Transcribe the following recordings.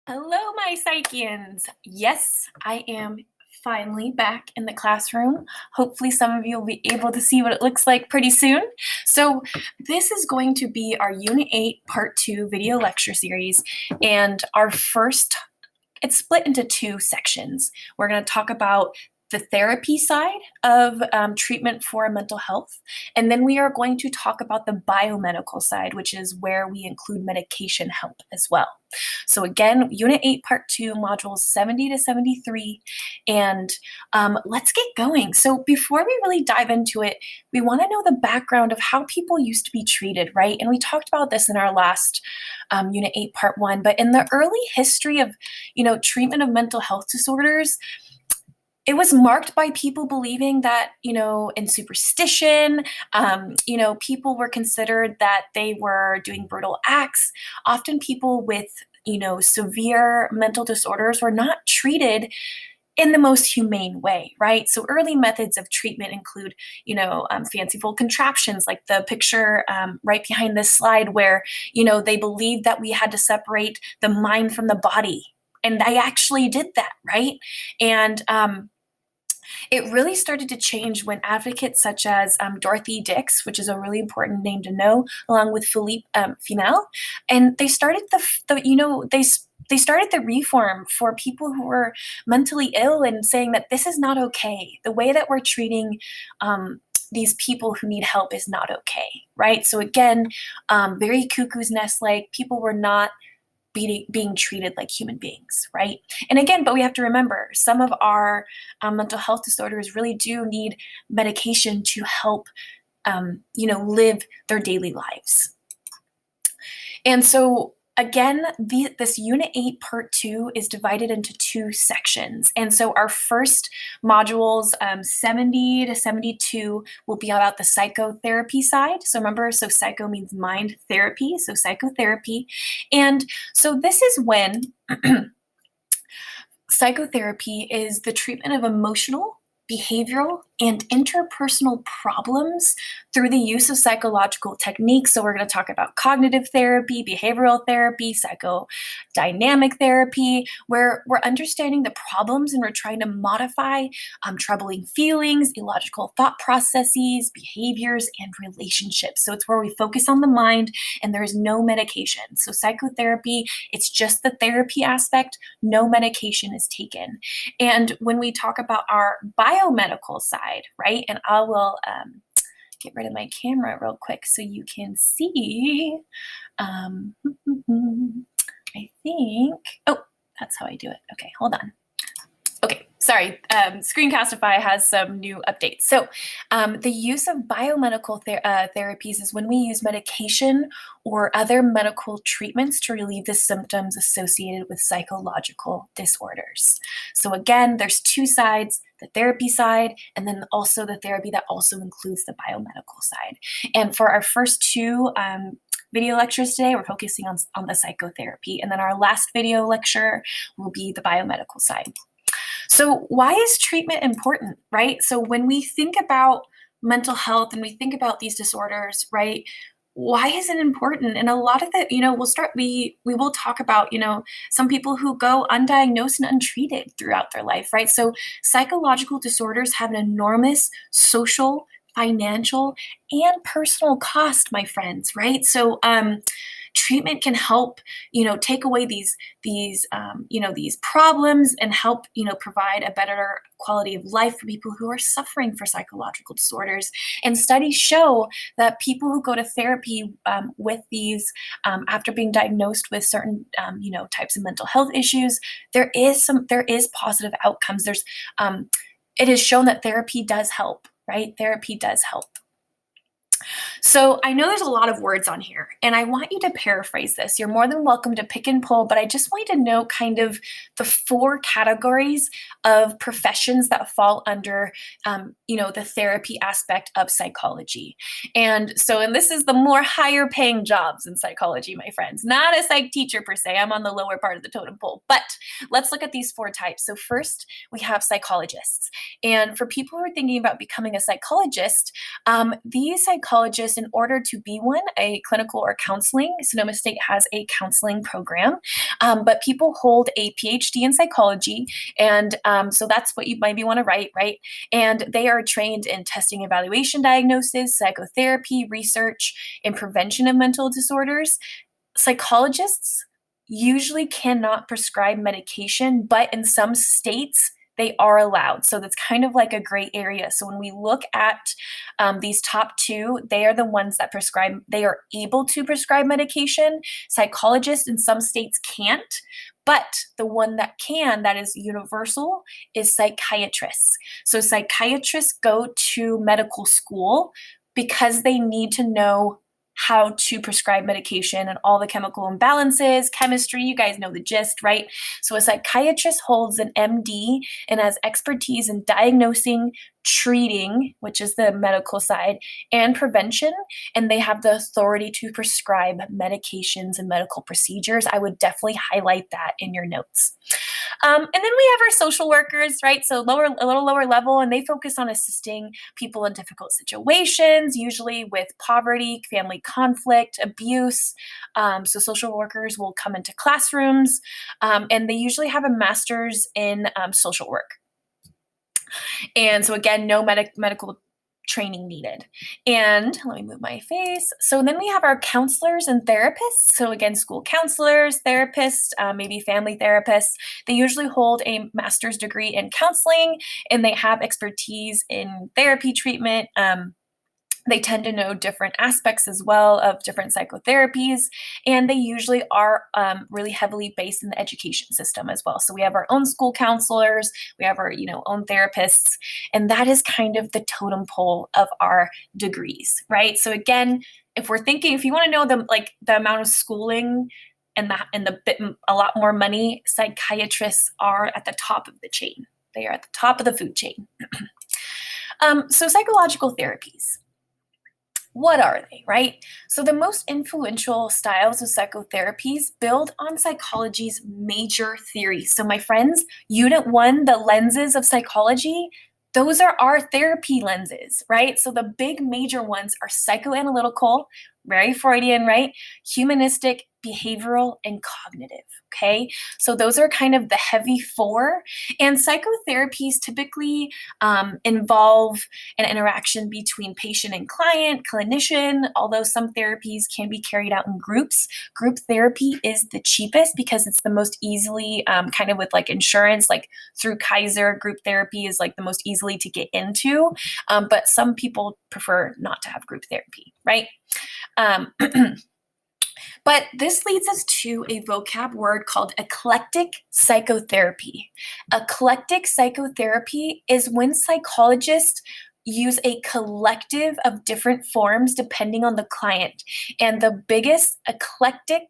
Hello, my Psychians. Yes, I am finally back in the classroom. Hopefully some of you will be able to see what it looks like pretty soon. So this is going to be our Unit 8 Part 2 video lecture series, and it's split into two sections. We're going to talk about the therapy side of treatment for mental health, and then we are going to talk about the biomedical side, which is where we include medication help as well. So again, Unit 8, Part 2, Modules 70 to 73, and let's get going. So before we really dive into it, we want to know the background of how people used to be treated, right? And we talked about this in our last Unit 8, Part 1, but in the early history of, treatment of mental health disorders, it was marked by people believing that, in superstition, people were considered that they were doing brutal acts. Often people with, severe mental disorders were not treated in the most humane way, right? So early methods of treatment include, fanciful contraptions like the picture right behind this slide where, they believed that we had to separate the mind from the body. And they actually did that, right? And it really started to change when advocates such as Dorothy Dix, which is a really important name to know, along with Philippe Finel, and they started they started the reform for people who were mentally ill and saying that this is not okay. The way that we're treating these people who need help is not okay, right? So again, very cuckoo's nest like people were not being treated like human beings, right? And again, but we have to remember some of our mental health disorders really do need medication to help, live their daily lives. And so again, this Unit 8 Part 2 is divided into two sections. And so our first modules, 70 to 72, will be about the psychotherapy side. So remember, so psycho means mind, therapy, so psychotherapy. And so this is when psychotherapy is the treatment of emotional, behavioral, and interpersonal problems through the use of psychological techniques. So we're going to talk about cognitive therapy, behavioral therapy, psychodynamic therapy, where we're understanding the problems and we're trying to modify troubling feelings, illogical thought processes, behaviors, and relationships. So it's where we focus on the mind and there is no medication. So psychotherapy, it's just the therapy aspect, no medication is taken. And when we talk about our biomedical side, right? And I will get rid of my camera real quick so you can see. I think, oh, that's how I do it. Okay, hold on. Okay, sorry, Screencastify has some new updates. So the use of biomedical therapies is when we use medication or other medical treatments to relieve the symptoms associated with psychological disorders. So again, there's two sides, the therapy side, and then also the therapy that also includes the biomedical side. And for our first two video lectures today, we're focusing on the psychotherapy, and then our last video lecture will be the biomedical side. So why is treatment important, right? So when we think about mental health and we think about these disorders, right, why is it important? And a lot of the, we will talk about, some people who go undiagnosed and untreated throughout their life, right? So psychological disorders have an enormous social, financial, and personal cost, my friends, right? So treatment can help, take away these problems and help, provide a better quality of life for people who are suffering for psychological disorders. And studies show that people who go to therapy with these, after being diagnosed with certain, types of mental health issues, there is positive outcomes. It is shown that therapy does help, right? Therapy does help. So I know there's a lot of words on here, and I want you to paraphrase this. You're more than welcome to pick and pull, but I just want you to know kind of the four categories of professions that fall under, the therapy aspect of psychology. And this is the more higher paying jobs in psychology, my friends. Not a psych teacher per se. I'm on the lower part of the totem pole, but let's look at these four types. So first, we have psychologists. And for people who are thinking about becoming a psychologist, these psychologists psychologist, in order to be one, a clinical or counseling. Sonoma State has a counseling program, but people hold a PhD in psychology, and so that's what you maybe want to write, right? And they are trained in testing, evaluation, diagnosis, psychotherapy, research, and prevention of mental disorders. Psychologists usually cannot prescribe medication, but in some states, they are allowed. So that's kind of like a gray area. So when we look at these top two, they are the ones that prescribe, they are able to prescribe medication. Psychologists in some states can't, but the one that can, that is universal, is psychiatrists. So psychiatrists go to medical school because they need to know how to prescribe medication and all the chemical imbalances, chemistry, you guys know the gist, right? So a psychiatrist holds an MD and has expertise in diagnosing, treating, which is the medical side, and prevention, and they have the authority to prescribe medications and medical procedures. I would definitely highlight that in your notes. And then we have our social workers, right? So a little lower level, and they focus on assisting people in difficult situations, usually with poverty, family conflict, abuse. So social workers will come into classrooms, and they usually have a master's in social work. And so again, no medical training needed. And let me move my face. So then we have our counselors and therapists. So again, school counselors, therapists, maybe family therapists. They usually hold a master's degree in counseling, and they have expertise in therapy treatment. They tend to know different aspects as well of different psychotherapies, and they usually are really heavily based in the education system as well. So we have our own school counselors, we have our own therapists, and that is kind of the totem pole of our degrees, right? So again, if we're thinking, if you want to know the amount of schooling and a lot more money, psychiatrists are at the top of the chain. They are at the top of the food chain. So psychological therapies. What are they, right? So the most influential styles of psychotherapies build on psychology's major theories. So my friends, Unit 1, the lenses of psychology, those are our therapy lenses, right? So the big major ones are psychoanalytical, very Freudian, right? Humanistic, behavioral, and cognitive, okay? So those are kind of the heavy four. And psychotherapies typically involve an interaction between patient and client, clinician, although some therapies can be carried out in groups. Group therapy is the cheapest because it's the most easily, kind of with like insurance, like through Kaiser, group therapy is like the most easily to get into, but some people prefer not to have group therapy, right? But this leads us to a vocab word called eclectic psychotherapy. Eclectic psychotherapy is when psychologists use a collective of different forms depending on the client. And the biggest eclectic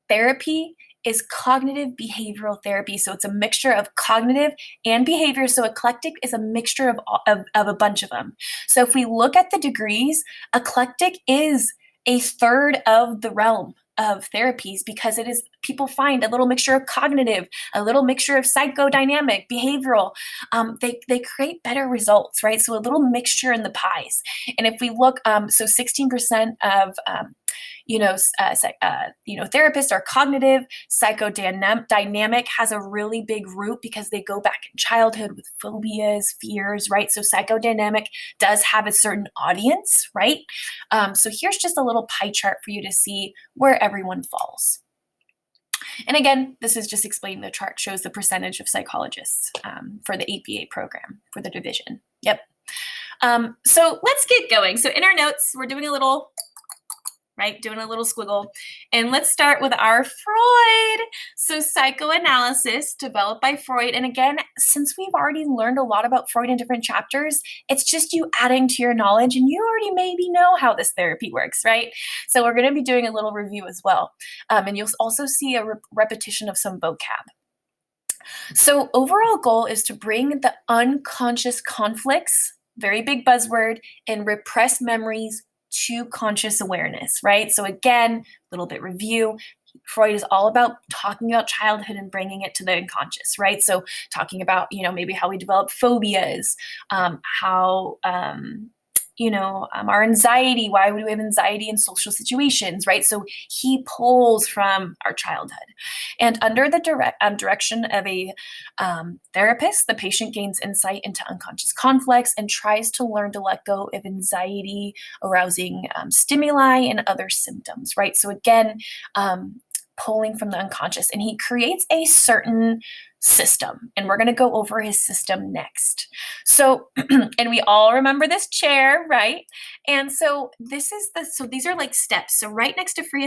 therapy is cognitive behavioral therapy. So it's a mixture of cognitive and behavior. So eclectic is a mixture of a bunch of them. So if we look at the degrees, eclectic is a third of the realm of therapies because it is, people find a little mixture of cognitive, a little mixture of psychodynamic, behavioral. They create better results, right? So a little mixture in the pies. And if we look, so 16% of therapists are cognitive. Psychodynamic has a really big root because they go back in childhood with phobias, fears, right? So psychodynamic does have a certain audience, right? So here's just a little pie chart for you to see where everyone falls. And again, this is just explaining the chart, shows the percentage of psychologists for the APA program, for the division. Yep. So let's get going. So in our notes, we're doing a little squiggle. And let's start with our Freud. So psychoanalysis developed by Freud. And again, since we've already learned a lot about Freud in different chapters, it's just you adding to your knowledge and you already maybe know how this therapy works, right? So we're going to be doing a little review as well. And you'll also see a repetition of some vocab. So overall goal is to bring the unconscious conflicts, very big buzzword, and repressed memories to conscious awareness, right? So again, a little bit review. Freud is all about talking about childhood and bringing it to the unconscious, right? So talking about, maybe how we develop phobias, how our anxiety. Why would we have anxiety in social situations, right? So he pulls from our childhood. And under the direction of a therapist, the patient gains insight into unconscious conflicts and tries to learn to let go of anxiety arousing stimuli and other symptoms, right? So again, pulling from the unconscious, and he creates a certain system, and we're going to go over his system next. So, and we all remember this chair, right? And so these are like steps. So right next to free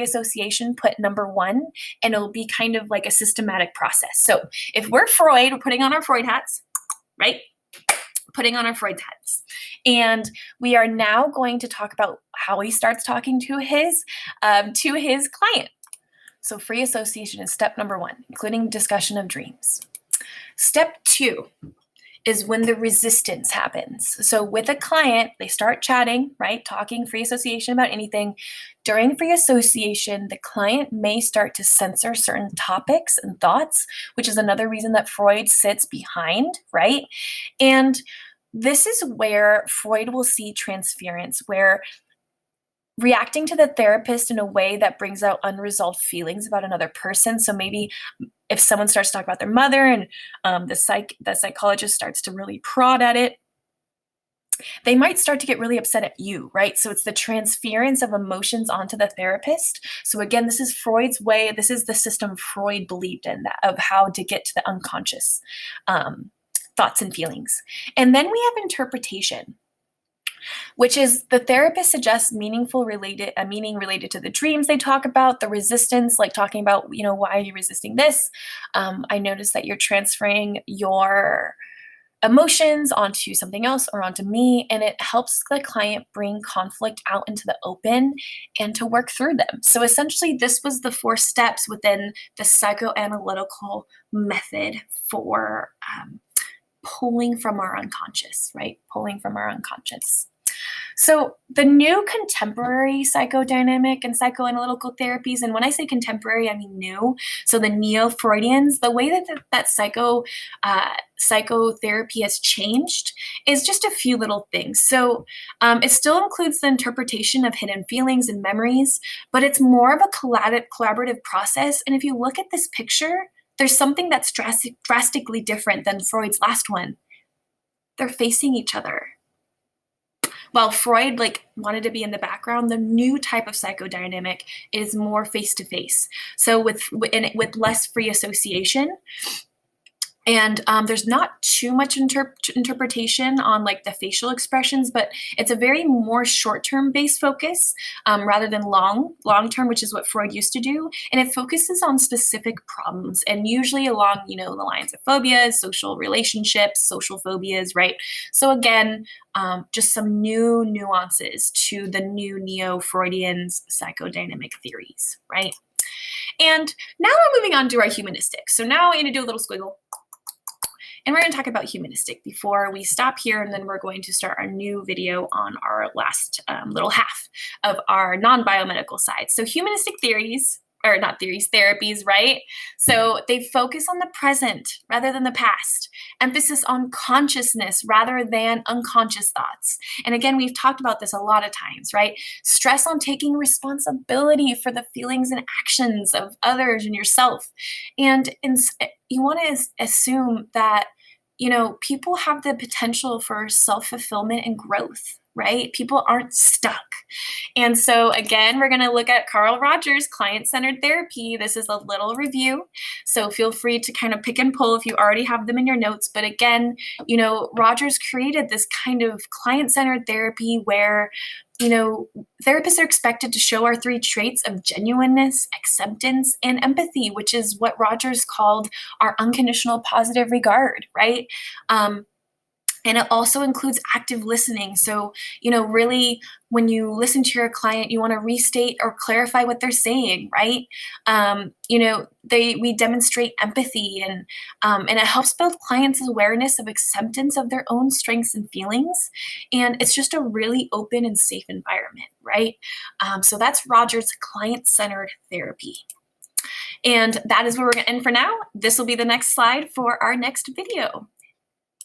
association, put number 1, and it'll be kind of like a systematic process. So if we're Freud, we're putting on our Freud hats, right? Putting on our Freud hats. And we are now going to talk about how he starts talking to his client. So free association is step number 1, including discussion of dreams. Step 2 is when the resistance happens. So with a client, they start chatting, right? Talking free association about anything. During free association, the client may start to censor certain topics and thoughts, which is another reason that Freud sits behind, right? And this is where Freud will see transference, where reacting to the therapist in a way that brings out unresolved feelings about another person. So maybe if someone starts to talk about their mother and the psychologist starts to really prod at it, they might start to get really upset at you, right? So it's the transference of emotions onto the therapist. So again, this is Freud's way. This is the system Freud believed in, of how to get to the unconscious thoughts and feelings. And then we have interpretation, which is the therapist suggests meaning related to the dreams they talk about, the resistance, like talking about, why are you resisting this? I noticed that you're transferring your emotions onto something else or onto me, and it helps the client bring conflict out into the open and to work through them. So essentially, this was the 4 steps within the psychoanalytical method for pulling from our unconscious, right? Pulling from our unconscious. So the new contemporary psychodynamic and psychoanalytical therapies, and when I say contemporary, I mean new. So the neo-Freudians, the way that psychotherapy has changed is just a few little things. So it still includes the interpretation of hidden feelings and memories, but it's more of a collaborative process. And if you look at this picture, there's something that's drastically different than Freud's last one. They're facing each other. While Freud wanted to be in the background, the new type of psychodynamic is more face-to-face. So with less free association. And there's not too much interpretation on the facial expressions, but it's a very more short-term based focus rather than long-term, which is what Freud used to do. And it focuses on specific problems, and usually along, the lines of phobias, social relationships, social phobias, right? So again, just some new nuances to the new neo-Freudians psychodynamic theories, right? And now we're moving on to our humanistic. So now I'm going to do a little squiggle. And we're going to talk about humanistic before we stop here, and then we're going to start our new video on our last little half of our non-biomedical side. So humanistic therapies, right? So they focus on the present rather than the past, emphasis on consciousness rather than unconscious thoughts. And again, we've talked about this a lot of times, right? Stress on taking responsibility for the feelings and actions of others and yourself. And you want to assume that, people have the potential for self-fulfillment and growth, right? People aren't stuck. And so again, we're going to look at Carl Rogers' client-centered therapy. This is a little review, so feel free to kind of pick and pull if you already have them in your notes. But again, Rogers created this kind of client-centered therapy where therapists are expected to show our 3 traits of genuineness, acceptance, and empathy, which is what Rogers called our unconditional positive regard, right? And it also includes active listening. So, really, when you listen to your client, you want to restate or clarify what they're saying, right? We demonstrate empathy, and it helps build clients' awareness of acceptance of their own strengths and feelings. And it's just a really open and safe environment, right? So that's Rogers' client-centered therapy. And that is where we're going to end for now. This will be the next slide for our next video.